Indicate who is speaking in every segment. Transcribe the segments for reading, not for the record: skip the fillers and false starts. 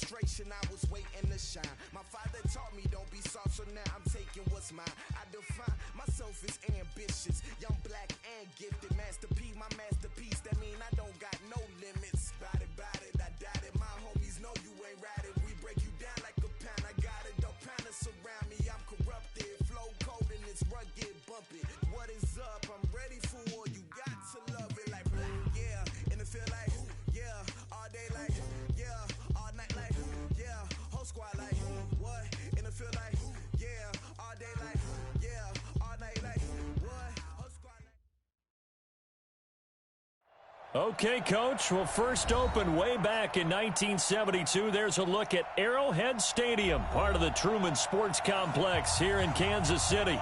Speaker 1: frustration, I was waiting to shine. My father taught me don't be soft, so now I'm taking what's mine. I define myself as ambitious, young, black, and gifted. Master P, my masterpiece, that mean I don't got no limits. Bout it, I doubt it. My homies know you ain't ratted. We break you down like a pound. I got it, don't pound us around me. I'm corrupted, flow cold and it's rugged, bumpy. What is up? I'm ready for war. You got to love it like, yeah. And it feel like, yeah. All day like, yeah. All night like, yeah. Whole squad like, what? And it feel like, yeah. All day like, yeah. All night like, what? Whole squad like.
Speaker 2: Okay, Coach. Well, first opened way back in 1972. There's a look at Arrowhead Stadium, part of the Truman Sports Complex here in Kansas City.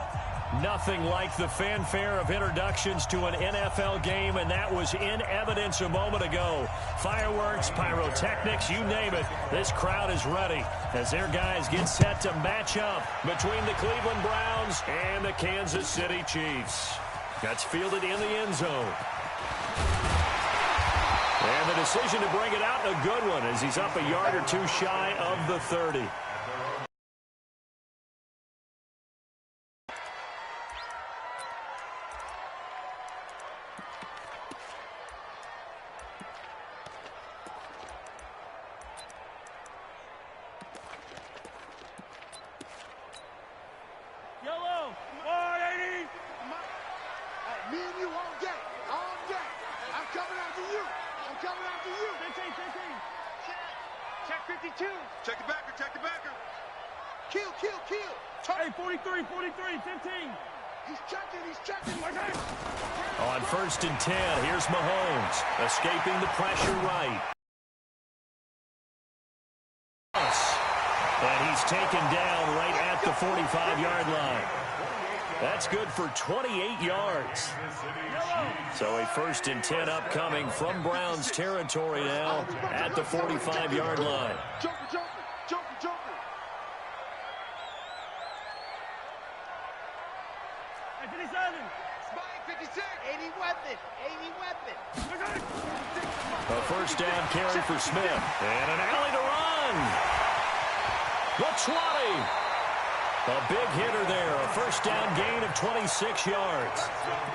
Speaker 2: Nothing like the fanfare of introductions to an NFL game, and that was in evidence a moment ago. Fireworks, pyrotechnics, you name it. This crowd is ready as their guys get set to match up between the Cleveland Browns and the Kansas City Chiefs. That's fielded in the end zone. And the decision to bring it out, a good one, as he's up a yard or two shy of the 30. On 1st and 10, here's Mahomes, escaping the pressure right. And he's taken down right at the 45-yard line. That's good for 28 yards. So a 1st and 10 upcoming from Browns territory now at the 45-yard line.
Speaker 3: Joker. Spike 56. 80 weapon.
Speaker 2: A first down carry for Smith. And an alley to run. The 20. A big hitter there. A first down gain of 26 yards.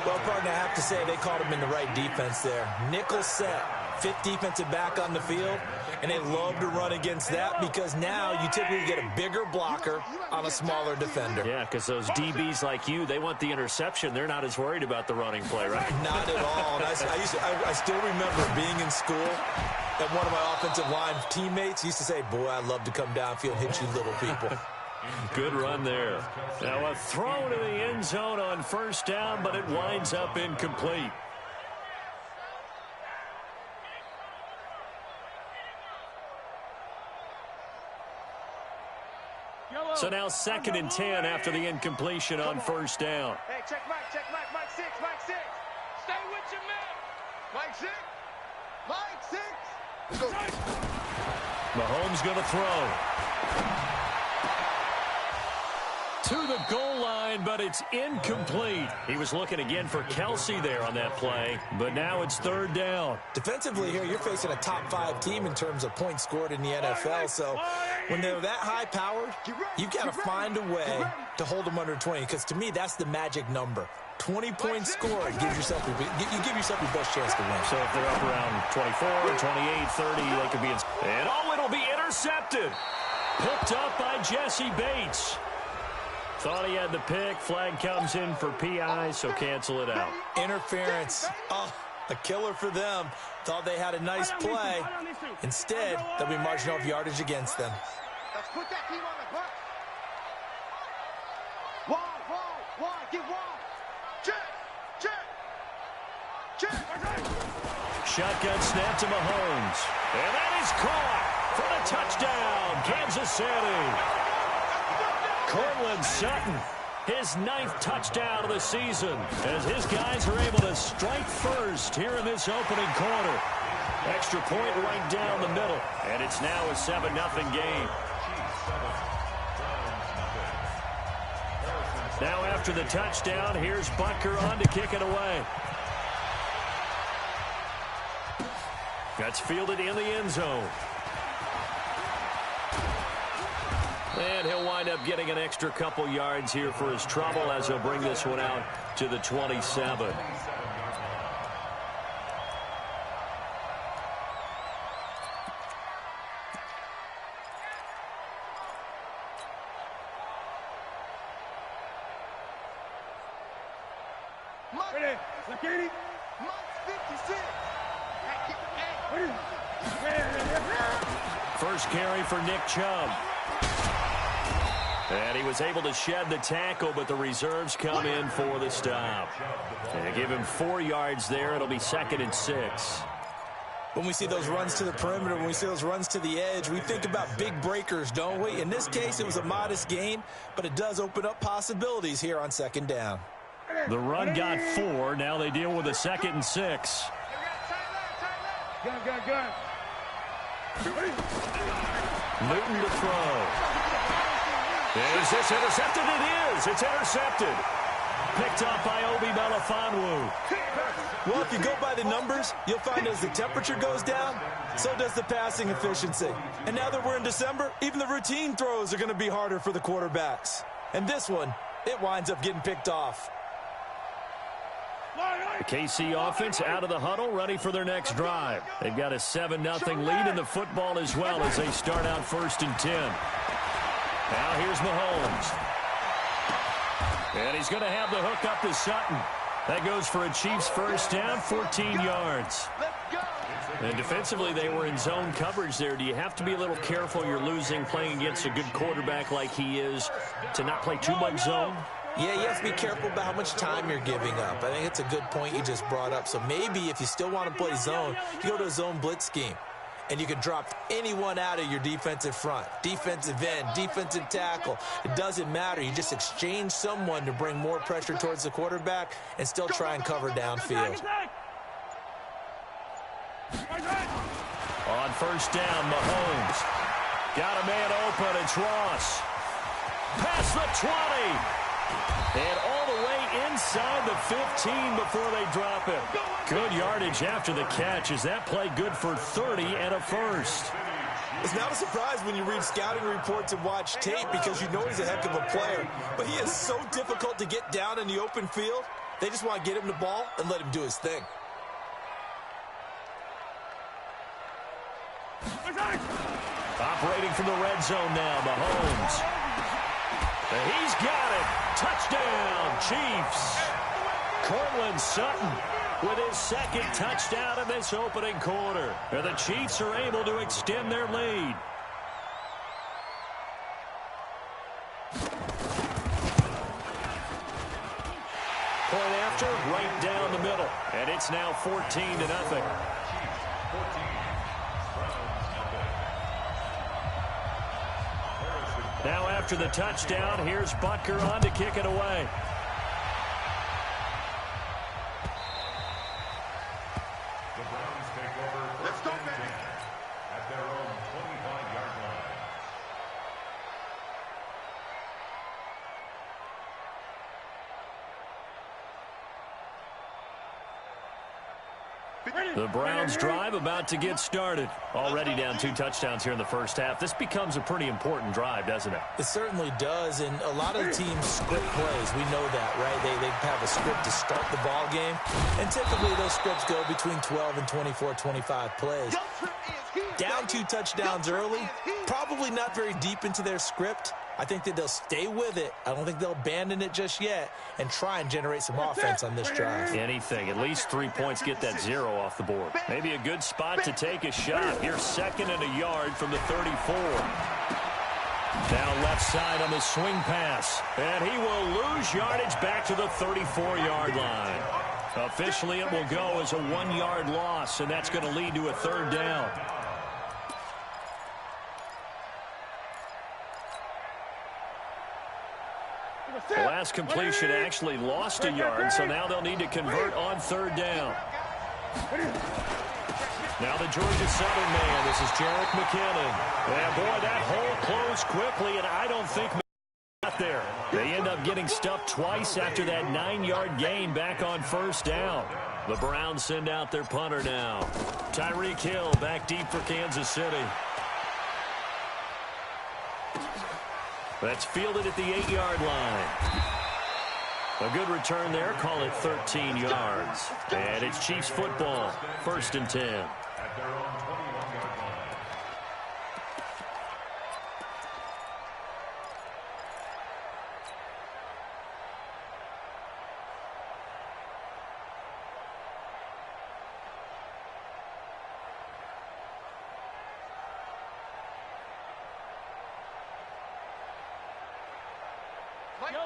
Speaker 4: Well, partner, I have to say they caught him in the right defense there. Nickel set. 5th defensive back on the field, and they love to run against that because now you typically get a bigger blocker on a smaller defender.
Speaker 2: Yeah, because those DBs like you, they want the interception. They're not as worried about the running play, right?
Speaker 4: Not at all. And I still remember being in school, and one of my offensive line teammates used to say, boy, I'd love to come downfield and hit you little people.
Speaker 2: Good run there. Now a throw to the end zone on first down, but it winds up incomplete. So now 2nd and 10 after the incompletion on first down.
Speaker 3: Hey, check Mike. Mike 6. Stay with your man. Mike 6.
Speaker 2: Mahomes going to throw. To the goal line, but it's incomplete. He was looking again for Kelsey there on that play, but now it's 3rd down.
Speaker 4: Defensively here, you're facing a top 5 team in terms of points scored in the NFL, so when they're that high-powered, you've got to find a way to hold them under 20, because to me, that's the magic number. 20 points scored, you give yourself your best chance to win.
Speaker 2: So if they're up around 24, 28, 30, they could be in. And it'll be intercepted. Picked up by Jesse Bates. Thought he had the pick. Flag comes in for PI, so cancel it out.
Speaker 4: Interference. Oh, a killer for them. Thought they had a nice play. Instead, they'll be marching off yardage against them.
Speaker 3: Let's put that team on the bus. Wall. Get wall. Check.
Speaker 2: Shotgun snap to Mahomes. And that is caught for the touchdown, Kansas City. Cortland Sutton, his 9th touchdown of the season, as his guys are able to strike first here in this opening quarter. Extra point right down the middle, and it's now a 7-0 game. Now after the touchdown, here's Butker on to kick it away. That's fielded in the end zone. And he'll wind up getting an extra couple yards here for his trouble as he'll bring this one out to the 27. First carry for Nick Chubb. And he was able to shed the tackle, but the reserves come in for the stop. And give him 4 yards there. It'll be 2nd and 6.
Speaker 4: When we see those runs to the perimeter, when we see those runs to the edge, we think about big breakers, don't we? In this case, it was a modest gain, but it does open up possibilities here on 2nd down.
Speaker 2: The run got 4. Now they deal with a 2nd and 6.
Speaker 3: Gun.
Speaker 2: Newton to throw. Is this intercepted? It is. It's intercepted. Picked up by Obi Melifonwu.
Speaker 4: Well, if you go by the numbers, you'll find as the temperature goes down, so does the passing efficiency. And now that we're in December, even the routine throws are going to be harder for the quarterbacks. And this one, it winds up getting picked off.
Speaker 2: The KC offense out of the huddle, ready for their next drive. They've got a 7-0 lead in the football as well as they start out 1st and 10. Now here's Mahomes. And he's going to have the hook up to Sutton. That goes for a Chiefs first down, 14 yards. And defensively, they were in zone coverage there. Do you have to be a little careful? You're losing playing against a good quarterback like he is to not play too much zone?
Speaker 4: Yeah, you have to be careful about how much time you're giving up. I think it's a good point you just brought up. So maybe if you still want to play zone, you go to a zone blitz scheme. And you can drop anyone out of your defensive front, defensive end, defensive tackle. It doesn't matter. You just exchange someone to bring more pressure towards the quarterback and still try and cover downfield.
Speaker 2: On first down, Mahomes. Got a man open. It's Ross. Past the 20. And all the way inside the 15 before they drop it. Good yardage after the catch. Is that play good for 30 and a first?
Speaker 4: It's not a surprise when you read scouting reports and watch tape because you know he's a heck of a player. But he is so difficult to get down in the open field. They just want to get him the ball and let him do his thing.
Speaker 2: Operating from the red zone now, Mahomes. He's got it. Touchdown, Chiefs. Cortland Sutton with his 2nd touchdown in this opening quarter. And the Chiefs are able to extend their lead. Point after, right down the middle. And it's now 14-0. Now after the touchdown, here's Butker on to kick it away.
Speaker 5: The Browns take over. Let's go, man. At their own 25-yard line.
Speaker 2: The Browns drive about to get started. Already down 2 touchdowns here in the first half. This becomes a pretty important drive, doesn't it?
Speaker 4: It certainly does, and a lot of the teams script plays. We know that, right? They have a script to start the ball game, and typically those scripts go between 12 and 24, 25 plays. Down 2 touchdowns early, probably not very deep into their script. I think that they'll stay with it. I don't think they'll abandon it just yet and try and generate some offense on this drive.
Speaker 2: Anything. At least 3 points, get that 0 off the board. Maybe a good spot to take a shot. Here's 2nd and a yard from the 34. Now left side on the swing pass. And he will lose yardage back to the 34-yard line. Officially, it will go as a 1-yard loss, and that's going to lead to a 3rd down. The last completion actually lost a yard, so now they'll need to convert on 3rd down. Now the Georgia Southern man. This is Jerick McKinnon. And boy, that hole closed quickly, and I don't think got there. They end up getting stuffed twice after that 9-yard gain back on 1st down. The Browns send out their punter now. Tyreek Hill back deep for Kansas City. That's fielded at the 8-yard line. A good return there. Call it 13 yards. And it's Chiefs football. 1st and 10.
Speaker 5: At their own 21-yard line.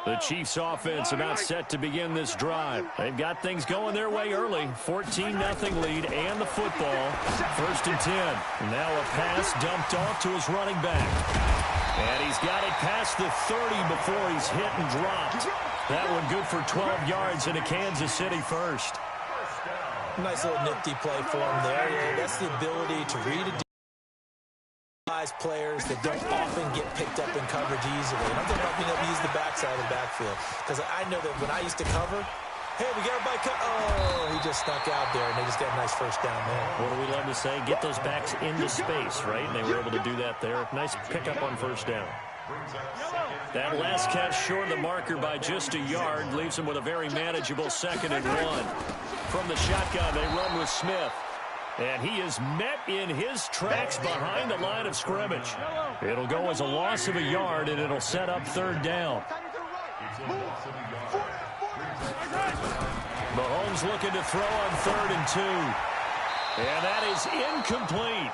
Speaker 2: The Chiefs offense about set to begin this drive. They've got things going their way early. 14-0 lead and the football. 1st and 10. Now a pass dumped off to his running back. And he's got it past the 30 before he's hit and dropped. That one good for 12 yards into Kansas City first.
Speaker 4: Nice little nifty play for him there. Yeah, that's the ability to read a players that don't often get picked up in coverage easily. And I'm talking about being able to use the backside of the backfield. Because I know that when I used to cover, hey, we got everybody oh, he just snuck out there, and they just got a nice first down there.
Speaker 2: What do we love to say? Get those backs into space, right? And they were able to do that there. Nice pickup on first down. That last catch short of the marker by just a yard leaves them with a very manageable 2nd and 1. From the shotgun, they run with Smith. And he is met in his tracks behind the line of scrimmage. It'll go as a loss of a yard, and it'll set up 3rd down. Mahomes looking to throw on 3rd and 2. And that is incomplete.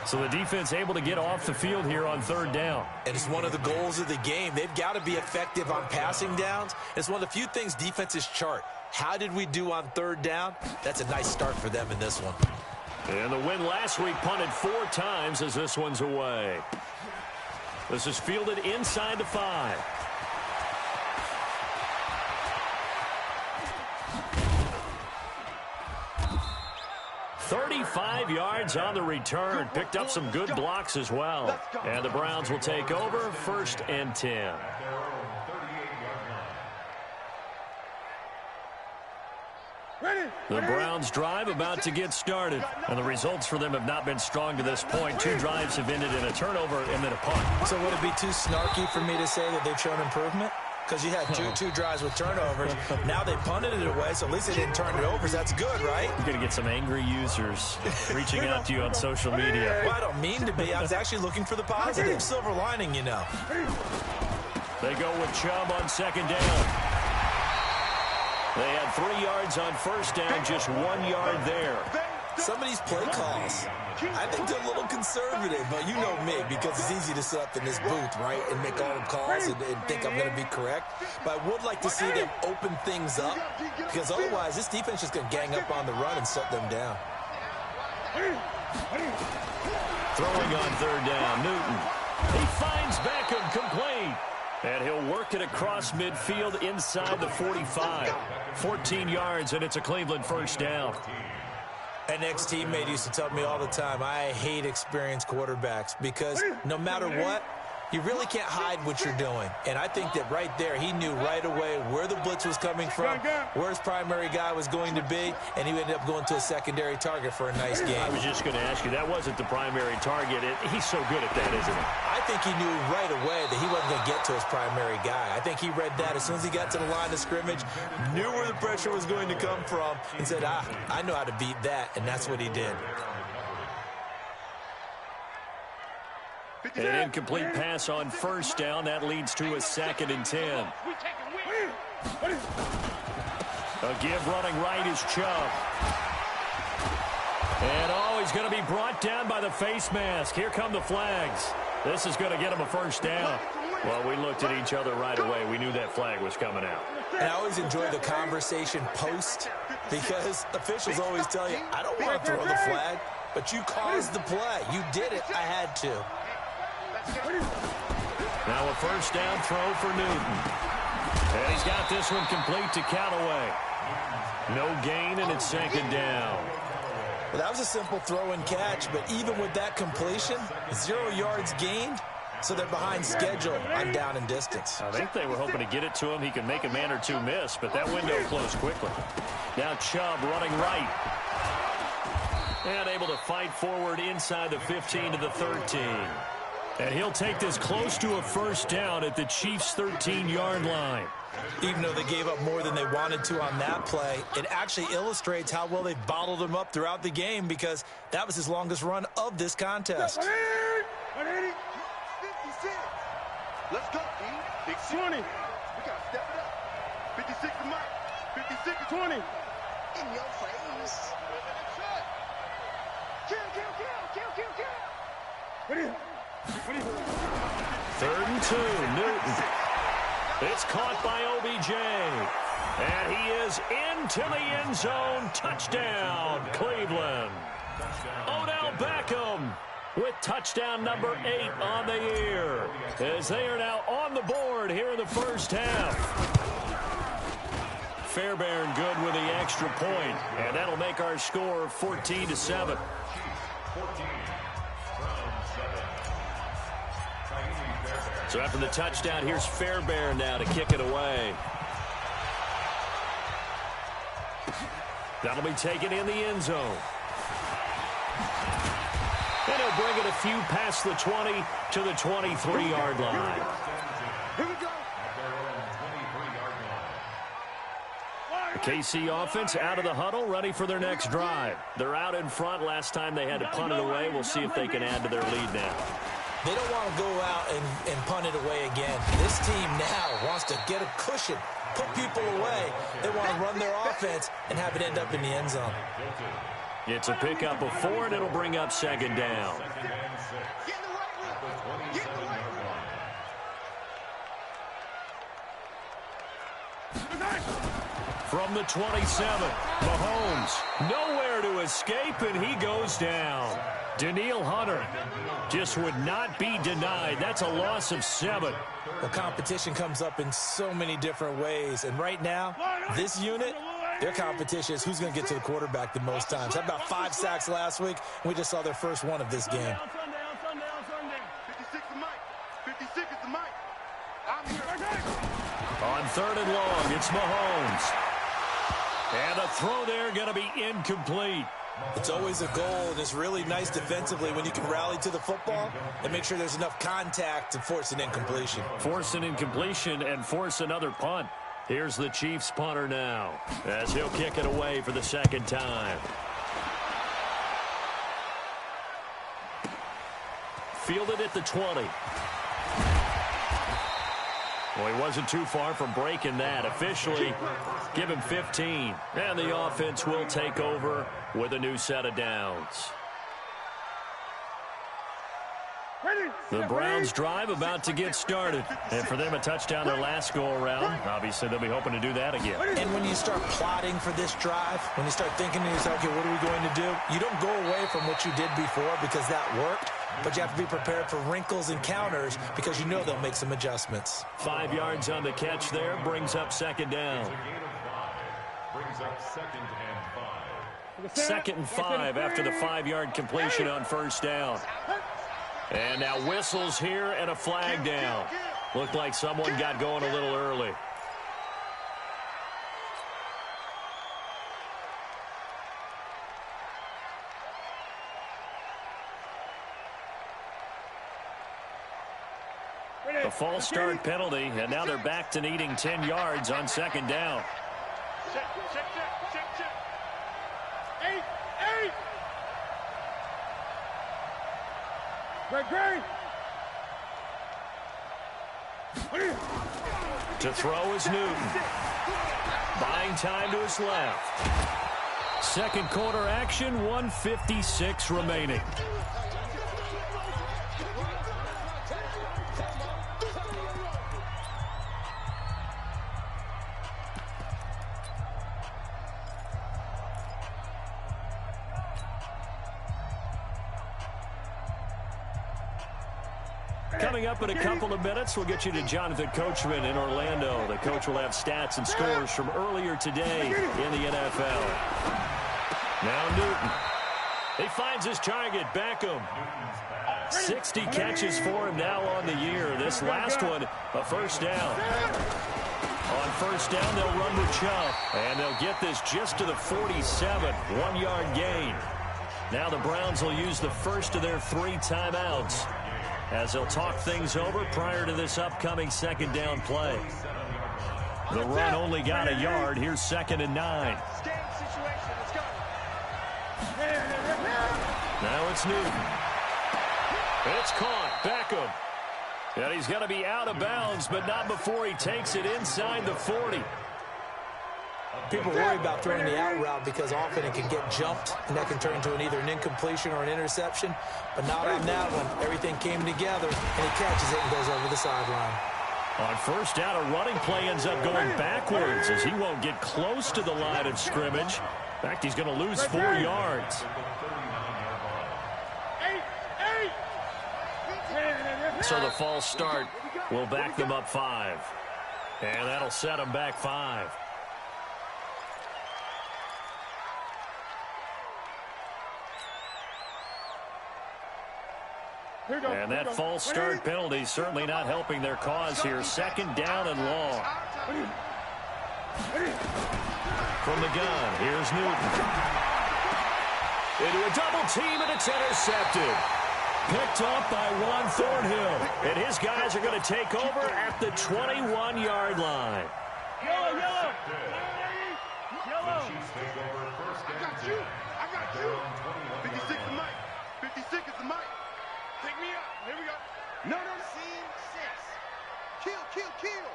Speaker 2: So the defense able to get off the field here on 3rd down.
Speaker 4: And it's one of the goals of the game. They've got to be effective on passing downs. It's one of the few things defenses chart. How did we do on 3rd down? That's a nice start for them in this one.
Speaker 2: And the win last week punted 4 times as this one's away. This is fielded inside the 5. "35 yards on the return. Picked up some good blocks as well. And the Browns will take over 1st and 10. The Browns drive about to get started. And the results for them have not been strong to this point. 2 drives have ended in a turnover and then a punt.
Speaker 4: So would it be too snarky for me to say that they've shown improvement? Because you had two drives with turnovers. Now they punted it away, so at least they didn't turn it over. So that's good, right?
Speaker 2: You're going to get some angry users reaching out to you on social media.
Speaker 4: Well, I don't mean to be. I was actually looking for the positive silver lining, you know.
Speaker 2: They go with Chubb on 2nd down. They had 3 yards on 1st down, just 1 yard there.
Speaker 4: Some of these play calls, I think they're a little conservative, but you know me, because it's easy to sit up in this booth, right, and make all the calls and think I'm going to be correct. But I would like to see them open things up, because otherwise this defense is just going to gang up on the run and shut them down.
Speaker 2: Throwing on 3rd down, Newton. He finds Beckham, complete. And he'll work it across midfield inside the 45. 14 yards, and it's a Cleveland 1st down.
Speaker 4: An ex-teammate used to tell me all the time, I hate experienced quarterbacks because no matter what, you really can't hide what you're doing. And I think that right there, he knew right away where the blitz was coming from, where his primary guy was going to be, and he ended up going to a secondary target for a nice game.
Speaker 2: I was just going to ask you, that wasn't the primary target. He's so good at that, isn't he?
Speaker 4: I think he knew right away that he wasn't going to get to his primary guy. I think he read that as soon as he got to the line of scrimmage, knew where the pressure was going to come from, and said, I know how to beat that, and that's what he did.
Speaker 2: An incomplete pass on 1st down. That leads to a 2nd and 10. A give running right is Chubb. And he's going to be brought down by the face mask. Here come the flags. This is going to get him a 1st down. Well, we looked at each other right away. We knew that flag was coming out.
Speaker 4: And I always enjoy the conversation post because officials always tell you, I don't want to throw the flag, but you caused the play. You did it. I had to.
Speaker 2: Now a 1st down throw for Newton. And he's got this one complete to Callaway. No gain, and it's 2nd down.
Speaker 4: Well, that was a simple throw and catch, but even with that completion, 0 yards gained, so they're behind schedule on down and distance.
Speaker 2: I think they were hoping to get it to him. He could make a man or two miss, but that window closed quickly. Now Chubb running right. And able to fight forward inside the 15 to the 13. And he'll take this close to a first down at the Chiefs' 13-yard line.
Speaker 4: Even though they gave up more than they wanted to on that play, it actually illustrates how well they bottled him up throughout the game because that was his longest run of this contest.
Speaker 3: 56. Let's go, D. Big 20. We got to step it up. 56 to Mike. 56 to 20. In your face. Kill. What do you?
Speaker 2: 3rd and 2, Newton. It's caught by OBJ. And he is into the end zone. Touchdown, Cleveland. Odell Beckham with touchdown number 8 on the year, as they are now on the board here in the first half. Fairbairn good with the extra point, and that'll make our score 14-7. So after the touchdown, here's Fairbairn now to kick it away. That'll be taken in the end zone. And he'll bring it a few past the 20 to the 23-yard line.
Speaker 3: Here we go.
Speaker 2: The KC offense out of the huddle, ready for their next drive. They're out in front. Last time they had to punt it away. We'll see if they can add to their lead now.
Speaker 4: They don't want to go out and punt it away again. This team now wants to get a cushion, put people away. They want to run their offense and have it end up in the end zone.
Speaker 2: It's a pickup of 4, and it'll bring up 2nd down. From the 27, Mahomes, nowhere to escape, and he goes down. Daniil Hunter just would not be denied. That's a loss of 7.
Speaker 4: The competition comes up in so many different ways, and right now, this unit, their competition is who's going to get to the quarterback the most times. Had about 5 sacks last week. We just saw their first one of this game.
Speaker 3: 56 to Mike. 56 is to Mike. I'm here.
Speaker 2: On 3rd and long, it's Mahomes. And the throw there going to be incomplete.
Speaker 4: It's always a goal, and it's really nice defensively when you can rally to the football and make sure there's enough contact to force an incompletion.
Speaker 2: Force an incompletion and force another punt. Here's the Chiefs punter now, as he'll kick it away for the 2nd time. Fielded at the 20. Well, he wasn't too far from breaking that. Officially, give him 15. And the offense will take over with a new set of downs. The Browns drive about to get started. And for them, a touchdown their last go-around. Obviously, they'll be hoping to do that again.
Speaker 4: And when you start plotting for this drive, when you start thinking to yourself, okay, what are we going to do? You don't go away from what you did before because that worked. But you have to be prepared for wrinkles and counters because you know they'll make some adjustments.
Speaker 2: 5 yards on the catch there, brings up 2nd down.
Speaker 5: Brings up 2nd and 5.
Speaker 2: 2nd and 5 after the 5-yard completion on 1st down. And now whistles here and a flag down. Looked like someone got going a little early. A false start penalty, and now they're back to needing 10 yards on 2nd down.
Speaker 3: Check. 8. Great.
Speaker 2: To throw is Newton. Buying time to his left. 2nd quarter action, 1:56 remaining. Coming up in a couple of minutes, we'll get you to Jonathan Coachman in Orlando. The coach will have stats and scores from earlier today in the NFL. Now Newton. He finds his target, Beckham. 60 catches for him now on the year. This last one, a first down. On first down, they'll run with Chubb, and they'll get this just to the 47, 1-yard gain. Now the Browns will use the first of their 3 timeouts. as they'll talk things over prior to this upcoming second down play. The run only got a yard. Here's 2nd and 9. Now it's Newton. It's caught. Beckham. And he's going to be out of bounds, but not before he takes it inside the 40.
Speaker 4: People worry about throwing the out route because often it can get jumped, and that can turn into either an incompletion or an interception. But not on that one. Everything came together, and he catches it and goes over the sideline.
Speaker 2: On first down, a running play ends up going backwards as he won't get close to the line of scrimmage. In fact, he's going to lose 4 yards. So the false start will back them up 5. And that'll set them back 5. And that false start penalty certainly not helping their cause here. 2nd down and long. From the gun, here's Newton. Into a double team, and it's intercepted. Picked up by Juan Thornhill. And his guys are going to take over at the 21-yard line.
Speaker 3: Yellow. I got you. 56 is Mike. 56 is the Mike. Take me out. Here we go. No. Scene 6. Kill.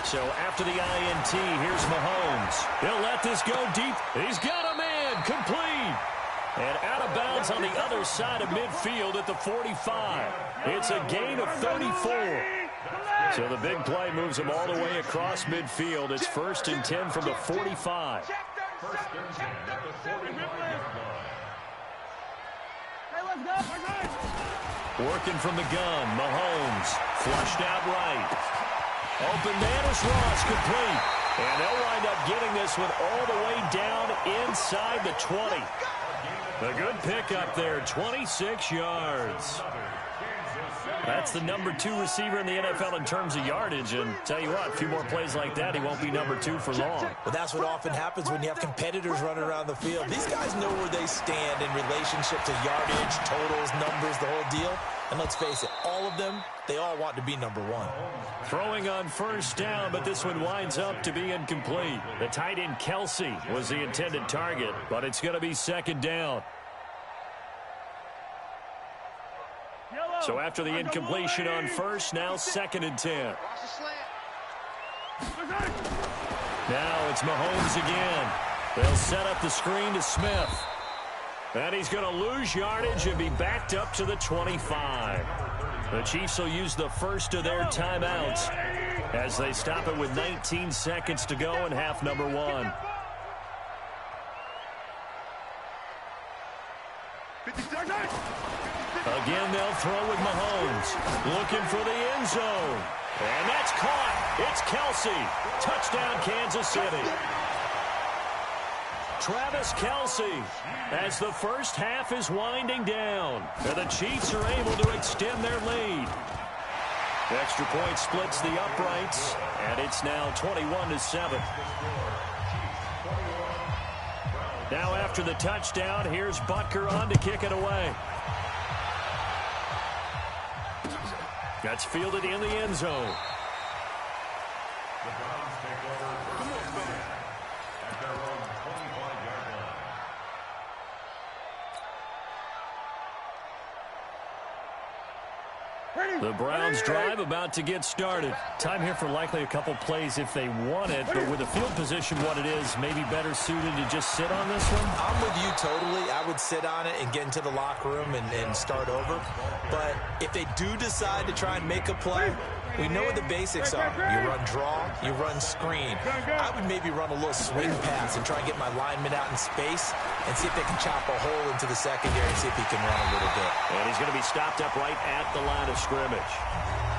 Speaker 2: So after the INT, here's Mahomes. He'll let this go deep. He's got a man. Complete. And out of bounds on the other side of midfield at the 45. It's a gain of 34. So the big play moves him all the way across midfield. It's 1st and 10 from the 45. Working from the gun, Mahomes flushed out right. Open man is Ross, complete. And they'll wind up getting this one all the way down inside the 20. A good pickup there, 26 yards. That's the number 2 receiver in the NFL in terms of yardage. And tell you what, a few more plays like that, he won't be number 2 for long.
Speaker 4: Well, that's what often happens when you have competitors running around the field. These guys know where they stand in relationship to yardage, totals, numbers, the whole deal. And let's face it, all of them, they all want to be number 1.
Speaker 2: Throwing on first down, but this one winds up to be incomplete. The tight end Kelsey was the intended target, but it's going to be 2nd down. So after the incompletion on first, now 2nd and 10. Now it's Mahomes again. They'll set up the screen to Smith. And he's going to lose yardage and be backed up to the 25. The Chiefs will use the first of their timeouts as they stop it with 19 seconds to go in half number 1. Again, they'll throw with Mahomes. Looking for the end zone. And that's caught. It's Kelsey. Touchdown, Kansas City. Travis Kelsey as the first half is winding down. And the Chiefs are able to extend their lead. Extra point splits the uprights, and it's now 21-7. Now after the touchdown, here's Butker on to kick it away. That's fielded in the end zone.
Speaker 5: The Browns take over at their own 25-yard line.
Speaker 2: The Browns drive about to get started. Time here for likely a couple plays if they want it, but with the field position what it is, maybe better suited to just sit on this one?
Speaker 4: I'm with you totally. I would sit on it and get into the locker room and start over. But if they do decide to try and make a play, we know what the basics are. You run draw, you run screen. I would maybe run a little swing pass and try and get my lineman out in space and see if they can chop a hole into the secondary and see if he can run a little bit.
Speaker 2: And he's going to be stopped up right at the line of scrimmage.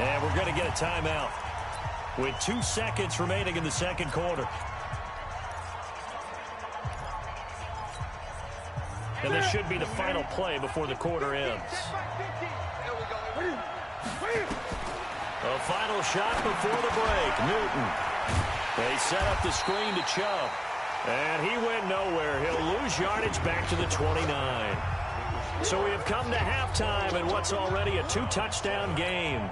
Speaker 2: And we're going to get a timeout with 2 seconds remaining in the second quarter. And this should be the final play before the quarter ends. A final shot before the break. Newton. They set up the screen to Chubb. And he went nowhere. He'll lose yardage back to the 29. So we have come to halftime in what's already a 2-touchdown game.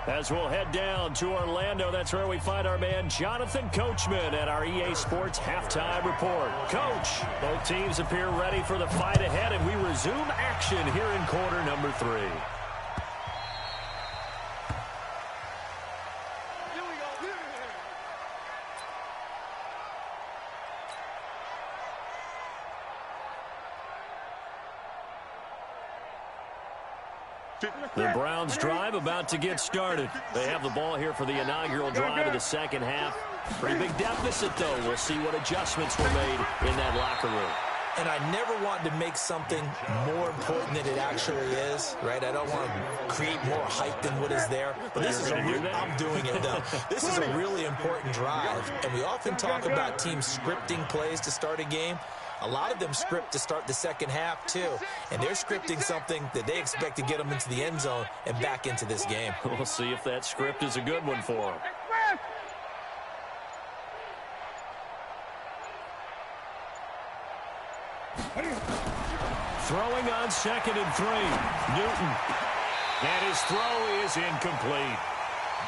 Speaker 2: As we'll head down to Orlando, that's where we find our man Jonathan Coachman at our EA Sports Halftime Report. Coach, both teams appear ready for the fight ahead, and we resume action here in quarter number 3. The Browns drive about to get started. They have the ball here for the inaugural drive of the second half. Pretty big deficit, though. We'll see what adjustments were made in that locker room.
Speaker 4: And I never want to make something more important than it actually is, right? I don't want to create more hype than what is there. But this is I'm doing it, though. This is a really important drive. And we often talk about teams scripting plays to start a game. A lot of them script to start the second half, too. And they're scripting something that they expect to get them into the end zone and back into this game.
Speaker 2: We'll see if that script is a good one for them. Throwing on 2nd and 3. Newton. And his throw is incomplete.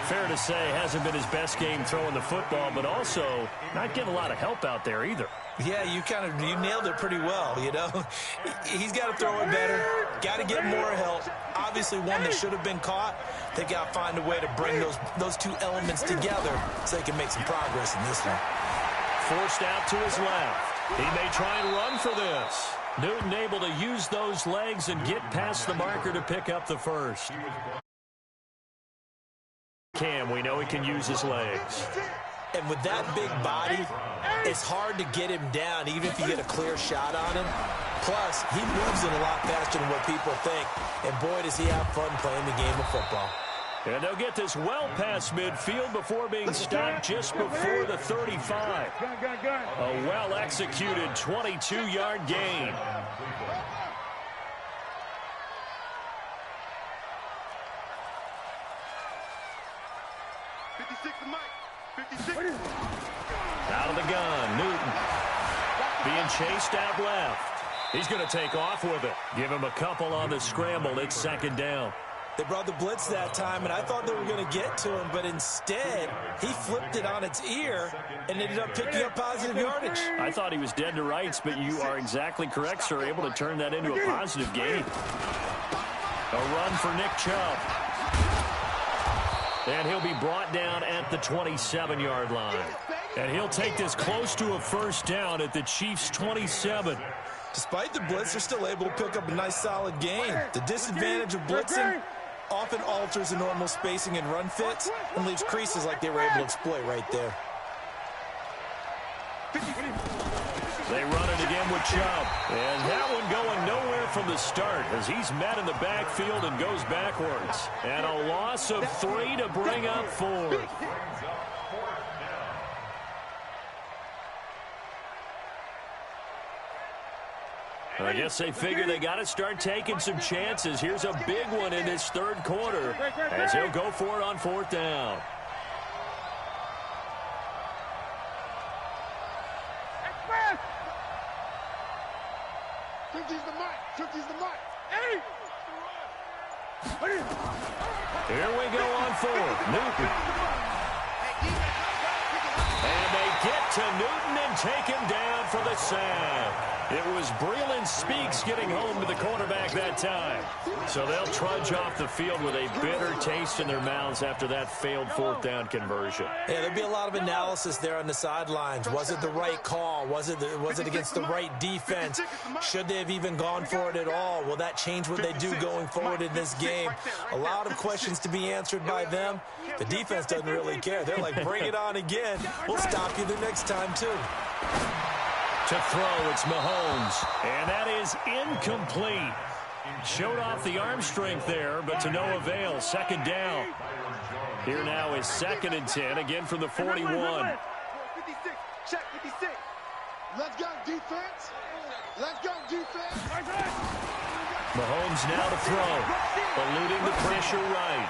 Speaker 2: Fair to say, hasn't been his best game throwing the football, but also not getting a lot of help out there either.
Speaker 4: Yeah, you nailed it pretty well, you know. He's got to throw it better, got to get more help. Obviously, one that should have been caught. They got to find a way to bring those two elements together so they can make some progress in this one.
Speaker 2: Forced out to his left. He may try and run for this. Newton able to use those legs and get past the marker to pick up the first. Cam, we know he can use his legs.
Speaker 4: And with that big body, it's hard to get him down, even if you get a clear shot on him. Plus, he moves it a lot faster than what people think. And boy, does he have fun playing the game of football.
Speaker 2: And they'll get this well past midfield before being stopped just before the 35. A well-executed 22-yard gain. Out of the gun, Newton. Being chased out left. He's going to take off with it. Give him a couple on the scramble. It's 2nd down.
Speaker 4: They brought the blitz that time, and I thought they were going to get to him, but instead, he flipped it on its ear and ended up picking up positive yardage.
Speaker 2: I thought he was dead to rights, but you are exactly correct, sir. Able to turn that into a positive gain. A run for Nick Chubb. And he'll be brought down at the 27-yard line. And he'll take this close to a first down at the Chiefs' 27.
Speaker 4: Despite the blitz, they're still able to pick up a nice, solid gain. The disadvantage of blitzing often alters the normal spacing and run fits and leaves creases like they were able to exploit right there.
Speaker 2: They run it again with Chubb. And that one going nowhere from the start as he's met in the backfield and goes backwards. And a loss of 3 to bring up 4. I guess they figure they got to start taking some chances. Here's a big one in this third quarter as he'll go for it on 4th down. Here we go on 4th. Newton. And they get to Newton and take him down for the sack. It was Breland Speaks getting home to the quarterback that time. So they'll trudge off the field with a bitter taste in their mouths after that failed 4th down conversion.
Speaker 4: Yeah, there'll be a lot of analysis there on the sidelines. Was it the right call? Was it against the right defense? Should they have even gone for it at all? Will that change what they do going forward in this game? A lot of questions to be answered by them. The defense doesn't really care. They're like, bring it on again. We'll stop you the next time, too.
Speaker 2: To throw, it's Mahomes. And that is incomplete. Showed off the arm strength there, but to no avail. 2nd down. Here now is 2nd and 10, again from the 41.
Speaker 3: 56, check 56. Let's go, defense. Let's go, defense.
Speaker 2: Mahomes now to throw. Eluding the pressure right.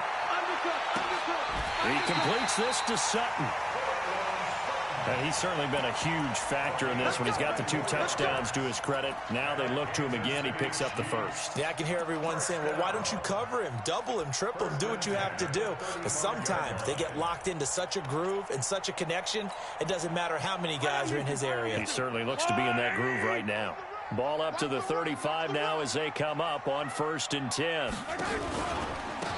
Speaker 2: He completes this to Sutton. And he's certainly been a huge factor in this one. He's got the 2 touchdowns to his credit. Now they look to him again. He picks up the first.
Speaker 4: Yeah, I can hear everyone saying, well, why don't you cover him, double him, triple him, do what you have to do. But sometimes they get locked into such a groove and such a connection, it doesn't matter how many guys are in his area.
Speaker 2: He certainly looks to be in that groove right now. Ball up to the 35 now as they come up on 1st and 10.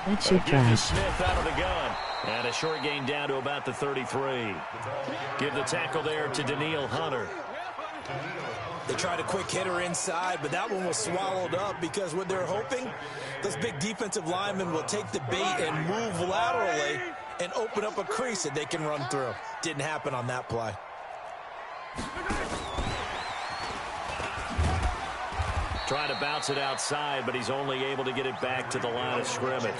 Speaker 6: That's your trash.
Speaker 2: Smith out of the gun. And a short gain down to about the 33. Give the tackle there to Daniil Hunter.
Speaker 4: They tried a quick hitter inside, but that one was swallowed up because what they're hoping, those big defensive linemen will take the bait and move laterally and open up a crease that they can run through. Didn't happen on that play.
Speaker 2: Trying to bounce it outside, but he's only able to get it back to the line of scrimmage.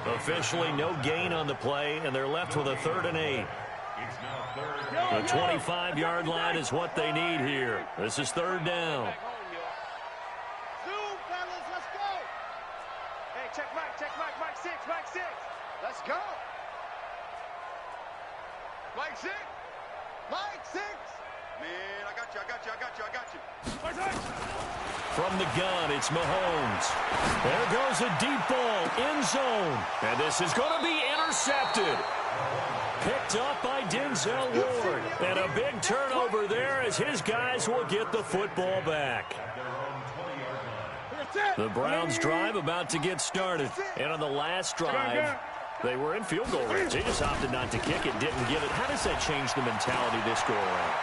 Speaker 2: Officially no gain on the play, and they're left with a 3rd and 8. The 25-yard line is what they need here. This is 3rd down.
Speaker 3: Zoom, fellas, let's go. Hey, check Mike, Mike 6, Mike 6. Let's go. Mike 6. Mike 6. Man, I got you.
Speaker 2: From the gun, it's Mahomes. There goes a deep ball, end zone. And this is going to be intercepted. Picked up by Denzel Ward. And a big turnover there as his guys will get the football back. The Browns drive about to get started. And on the last drive, they were in field goal range. They just opted not to kick it, didn't give it. How does that change the mentality this go around?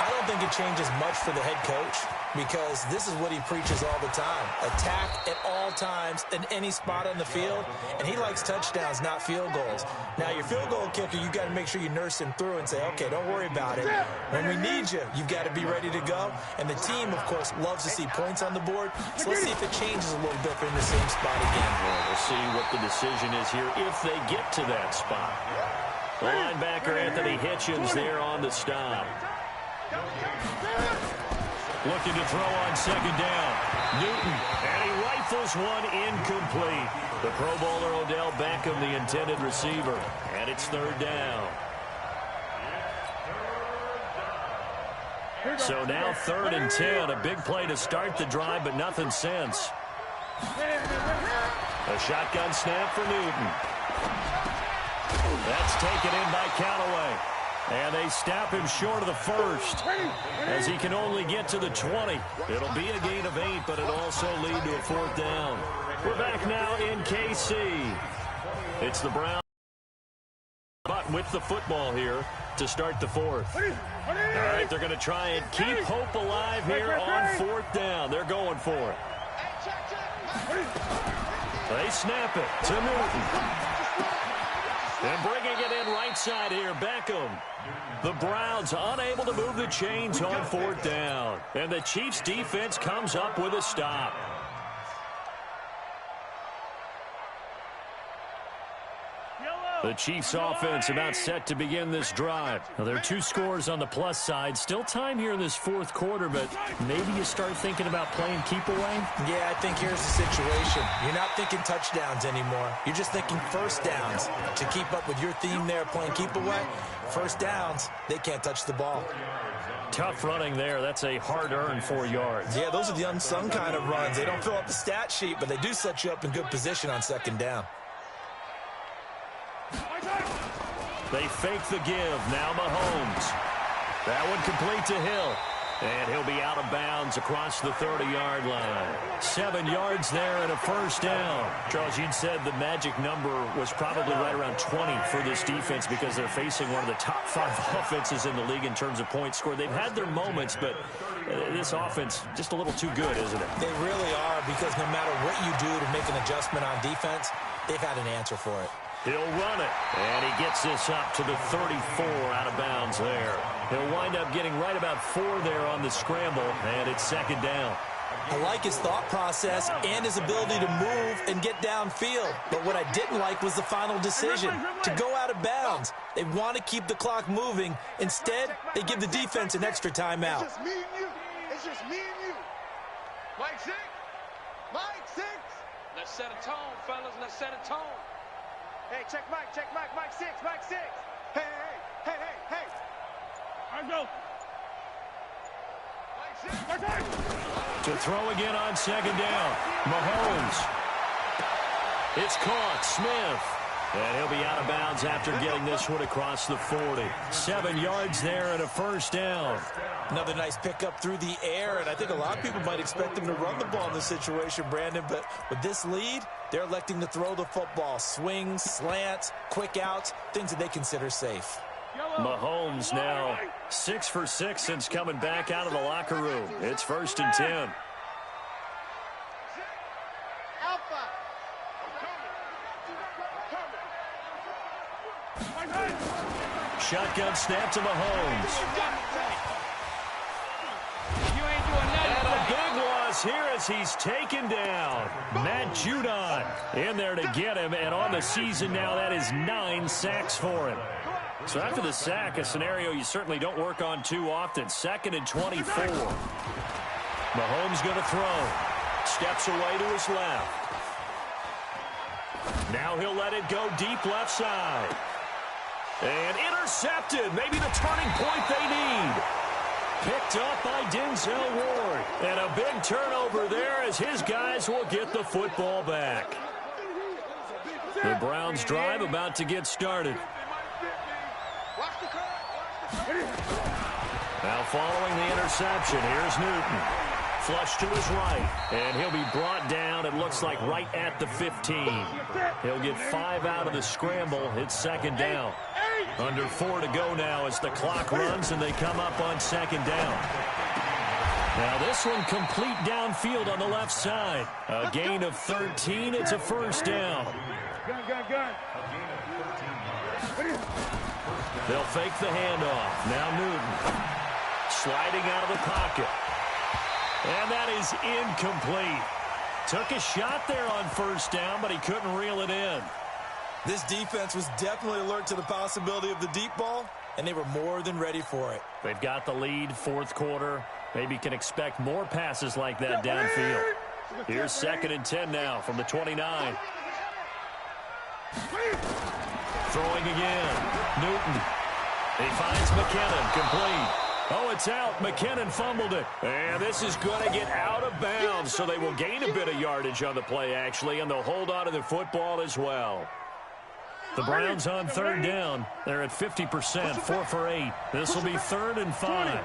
Speaker 4: I don't think it changes much for the head coach because this is what he preaches all the time. Attack at all times in any spot on the field, and he likes touchdowns, not field goals. Now, your field goal kicker, you've got to make sure you nurse him through and say, okay, don't worry about it. When we need you, you've got to be ready to go. And the team, of course, loves to see points on the board. So let's see if it changes a little bit in the same spot again.
Speaker 2: Well, we'll see what the decision is here if they get to that spot. The linebacker Anthony Hitchens there on the stop. Looking to throw on 2nd down. Newton, and he rifles one incomplete. The Pro Bowler Odell Beckham, the intended receiver. And it's 3rd down. So now 3rd and 10. A big play to start the drive, but nothing since. A shotgun snap for Newton. That's taken in by Callaway. And they stop him short of the first as he can only get to the 20. It'll be a gain of 8, but it'll also lead to a 4th down. We're back now in KC. It's the Browns, but with the football here to start the 4th. All right, they're going to try and keep hope alive here on 4th down. They're going for it. They snap it to Newton. And bringing it in right side here, Beckham. The Browns unable to move the chains on 4th down. And the Chiefs defense comes up with a stop. The Chiefs offense about set to begin this drive. Now, there are 2 scores on the plus side. Still time here in this 4th quarter, but maybe you start thinking about playing keep away?
Speaker 4: Yeah, I think here's the situation. You're not thinking touchdowns anymore. You're just thinking first downs. To keep up with your theme there, playing keep away, first downs, they can't touch the ball.
Speaker 2: Tough running there. That's a hard-earned 4 yards.
Speaker 4: Yeah, those are the unsung kind of runs. They don't fill up the stat sheet, but they do set you up in good position on 2nd down.
Speaker 2: They fake the give. Now Mahomes. That one complete to Hill. And he'll be out of bounds across the 30-yard line. 7 yards there and a first down. Charles, you'd said the magic number was probably right around 20 for this defense because they're facing one of the top 5 offenses in the league in terms of points scored. They've had their moments, but this offense just a little too good, isn't it?
Speaker 4: They really are because no matter what you do to make an adjustment on defense, they've had an answer for it.
Speaker 2: He'll run it, and he gets this up to the 34 out of bounds there. He'll wind up getting right about 4 there on the scramble, and it's 2nd down.
Speaker 4: I like his thought process and his ability to move and get downfield. But what I didn't like was the final decision, to go out of bounds. They want to keep the clock moving. Instead, they give the defense an extra timeout.
Speaker 3: It's just me and you. It's just me and you. Mike 6. Mike 6.
Speaker 7: Let's set a tone, fellas. Let's set a tone.
Speaker 3: Hey, check Mike, Mike 6, Mike 6. Hey, hey, Hey. I go.
Speaker 2: To throw again on second down. Mahomes. It's caught. Smith. And he'll be out of bounds after getting this one across the 40. 7 yards there and a first down.
Speaker 4: Another nice pickup through the air, and I think a lot of people might expect them to run the ball in this situation, Brandon, but with this lead, they're electing to throw the football. Swings, slants, quick outs, things that they consider safe.
Speaker 2: Mahomes now 6 for 6 since coming back out of the locker room. It's 1st and 10. Shotgun snap to Mahomes. And a big loss here as he's taken down. Matt Judon in there to get him, and on the season now, that is 9 sacks for him. So after the sack, a scenario you certainly don't work on too often. 2nd and 24. Mahomes going to throw. Steps away to his left. Now he'll let it go deep left side. And intercepted. Maybe the turning point they need. Picked up by Denzel Ward. And a big turnover there as his guys will get the football back. The Browns drive about to get started. Now following the interception, here's Newton. Flush to his right, and he'll be brought down, it looks like, right at the 15. He'll get 5 out of the scramble. It's 2nd down. Under 4 to go now as the clock runs, and they come up on 2nd down. Now this one complete downfield on the left side. A gain of 13. It's a first down.
Speaker 3: Gun.
Speaker 2: They'll fake the handoff. Now Newton sliding out of the pocket. And that is incomplete. Took a shot there on first down, but he couldn't reel it in.
Speaker 4: This defense was definitely alert to the possibility of the deep ball, and they were more than ready for it.
Speaker 2: They've got the lead, 4th quarter. Maybe can expect more passes like that downfield. Here's 2nd and 10 now from the 29. Throwing again. Newton. He finds McKinnon. Complete. Oh, it's out. McKinnon fumbled it. And this is going to get out of bounds, so they will gain a bit of yardage on the play, actually, and they'll hold on to the football as well. The Browns on 3rd down. They're at 50%, 4 for 8. This will be 3rd and 5.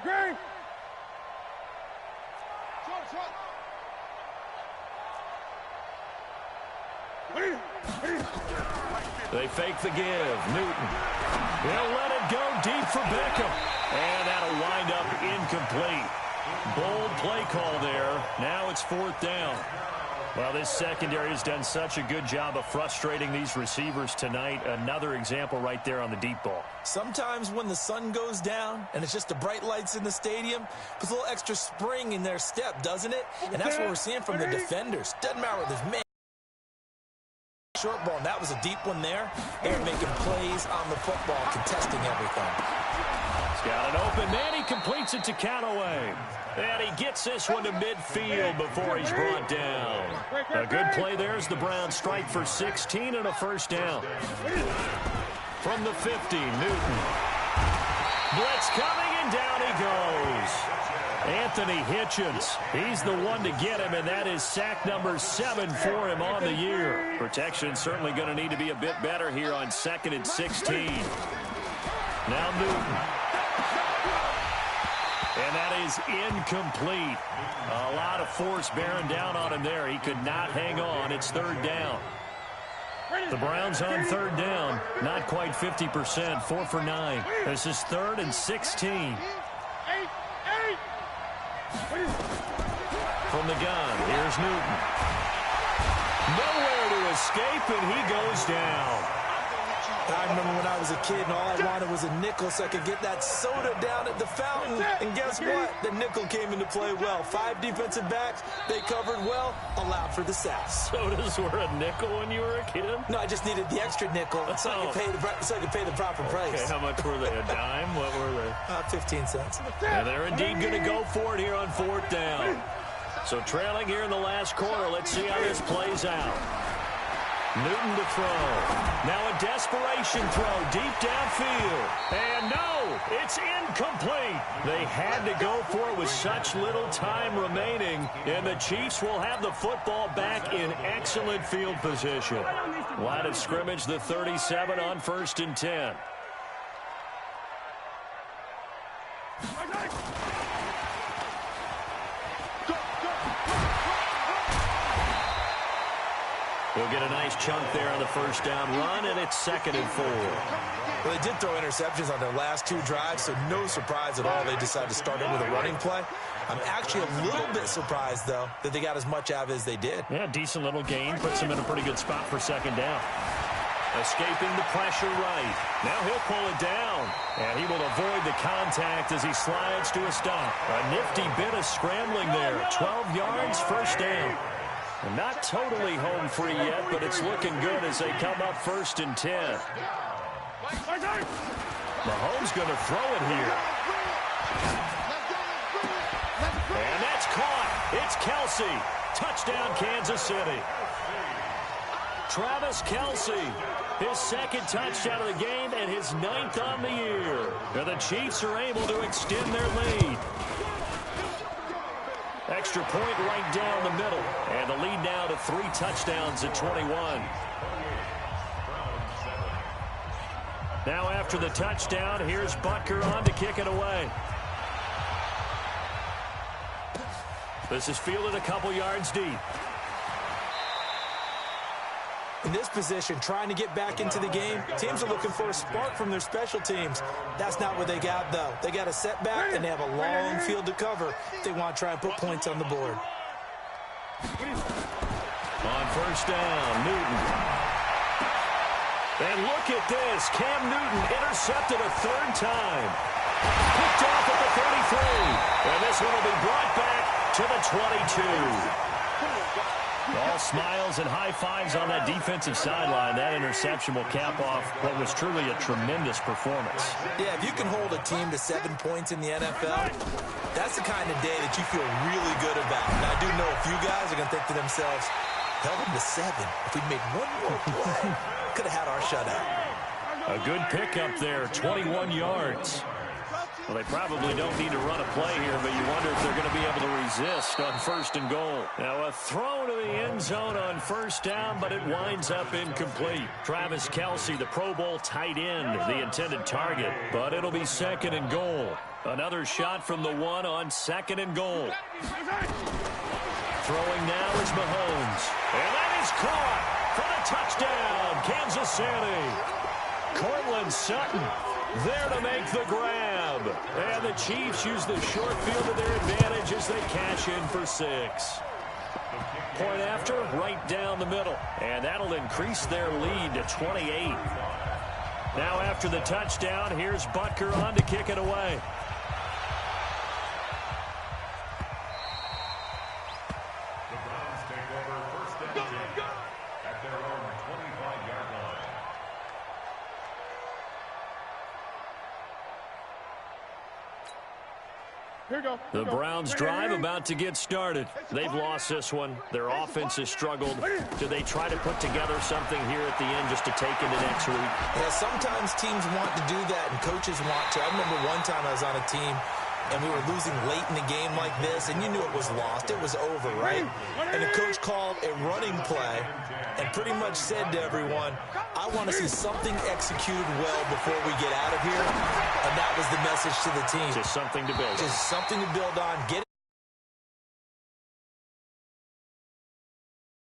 Speaker 3: Greg.
Speaker 2: They fake the give. Newton. He'll let it go deep for Beckham. And that'll wind up incomplete. Bold play call there. Now it's 4th down. Well, this secondary has done such a good job of frustrating these receivers tonight. Another example right there on the deep ball.
Speaker 4: Sometimes when the sun goes down and it's just the bright lights in the stadium, puts a little extra spring in their step, doesn't it? And that's what we're seeing from the defenders. Doesn't matter what there's short ball, and that was a deep one there. They're making plays on the football, contesting everything.
Speaker 2: He's got an open man. He completes it to Callaway. And he gets this one to midfield before he's brought down. A good play there as the Browns strike for 16 and a first down. From the 50, Newton. Blitz coming, and down he goes. Anthony Hitchens, he's the one to get him, and that is sack number 7 for him on the year. Protection certainly going to need to be a bit better here on 2nd and 16. Now Newton. And that is incomplete. A lot of force bearing down on him there. He could not hang on. It's 3rd down. The Browns on 3rd down. Not quite 50%. 4 for 9. This is 3rd and 16. From the gun, here's Newton. Nowhere to escape, and he goes down.
Speaker 4: I remember when I was a kid and all I wanted was a nickel so I could get that soda down at the fountain. And guess what? The nickel came into play well. 5 defensive backs, they covered well, allowed for the sacks.
Speaker 2: Sodas were a nickel when you were a kid?
Speaker 4: No, I just needed the extra nickel so I could pay the proper price.
Speaker 2: Okay, how much were they? A dime? What were they?
Speaker 4: 15 cents.
Speaker 2: And they're indeed going to go for it here on 4th down. So trailing here in the last quarter. Let's see how this plays out. Newton to throw. Now a desperation throw deep downfield. And no, it's incomplete. They had to go for it with such little time remaining. And the Chiefs will have the football back in excellent field position. Line of scrimmage, the 37 on 1st and 10. We'll get a nice chunk there on the 1st down run, and it's 2nd and 4.
Speaker 4: Well, they did throw interceptions on their last 2 drives, so no surprise at all they decided to start in with a running play. I'm actually a little bit surprised, though, that they got as much out of it as they did.
Speaker 2: Yeah, decent little gain. Puts them in a pretty good spot for 2nd down. Escaping the pressure right. Now he'll pull it down, and he will avoid the contact as he slides to a stop. A nifty bit of scrambling there. 12 yards, 1st down. Not totally home free yet, but it's looking good as they come up 1st and 10. Mahomes going to throw it here. And that's caught. It's Kelsey. Touchdown, Kansas City. Travis Kelsey, his 2nd touchdown of the game and his 9th on the year. And the Chiefs are able to extend their lead. Extra point right down the middle. And the lead now to 3 touchdowns at 21. Now after the touchdown, here's Butker on to kick it away. This is fielded a couple yards deep.
Speaker 4: In this position, trying to get back into the game, teams are looking for a spark from their special teams. That's not what they got, though. They got a setback, and they have a long field to cover if they want to try and put points on the board.
Speaker 2: On 1st down, Newton. And look at this. Cam Newton intercepted a 3rd time. Picked off at the 33. And this one will be brought back to the 22. All smiles and high fives on that defensive sideline. That interception will cap off what was truly a tremendous performance.
Speaker 4: Yeah, if you can hold a team to 7 points in the NFL, that's the kind of day that you feel really good about. And I do know a few guys are going to think to themselves, held them to 7. If we'd made one more play, could have had our shutout.
Speaker 2: A good pickup there, 21 yards. Well, they probably don't need to run a play here, but you wonder if they're going to be able to resist on 1st and goal. Now a throw to the end zone on 1st down, but it winds up incomplete. Travis Kelsey, the Pro Bowl tight end, the intended target, but it'll be 2nd and goal. Another shot from the 1 on 2nd and goal. Throwing now is Mahomes. And that is caught for the touchdown, Kansas City. Cortland Sutton there to make the grab. And the Chiefs use the short field to their advantage as they cash in for 6. Point after, right down the middle. And that'll increase their lead to 28. Now after the touchdown, here's Butker on to kick it away.
Speaker 5: The Browns take over 1st and 10 at their own 25-yard line.
Speaker 2: The Browns drive about to get started. They've lost this one. Their offense has struggled. Do they try to put together something here at the end just to take into next week?
Speaker 4: Yeah, sometimes teams want to do that and coaches want to. I remember one time I was on a team and we were losing late in the game like this, and you knew it was lost. It was over, right? And the coach called a running play and pretty much said to everyone, I want to see something executed well before we get out of here. And that was the message to the team.
Speaker 2: Just something to build on.
Speaker 4: Just something to build on. Get